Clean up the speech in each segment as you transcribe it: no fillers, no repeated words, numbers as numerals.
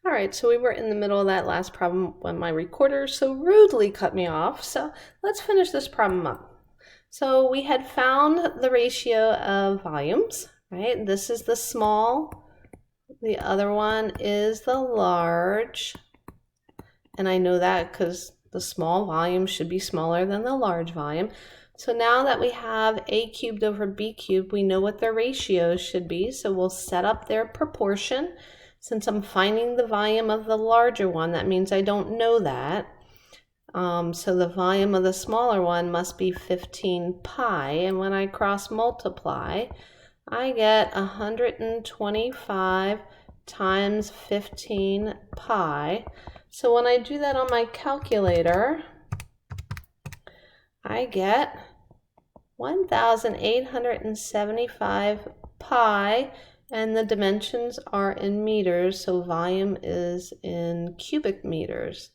All right, so we were in the middle of that last problem when my recorder so rudely cut me off. So let's finish this problem up. So we had found the ratio of volumes, right? This is the small, the other one is the large. And I know that because the small volume should be smaller than the large volume. So now that we have a cubed over b cubed, we know what their ratios should be. So we'll set up their proportion. Since I'm finding the volume of the larger one, that means I don't know that. So the volume of the smaller one must be 15 pi. And when I cross multiply, I get 125 times 15 pi. So when I do that on my calculator, I get 1,875 pi, and the dimensions are in meters, so volume is in cubic meters.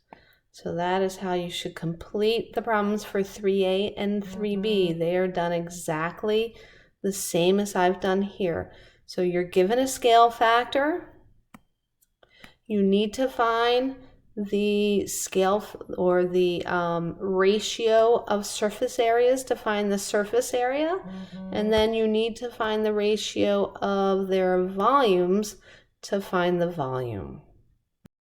So that is how you should complete the problems for 3A and 3B. They are done exactly the same as I've done here. So you're given a scale factor. You need to find the scale or the ratio of surface areas to find the surface area, and then you need to find the ratio of their volumes to find the volume.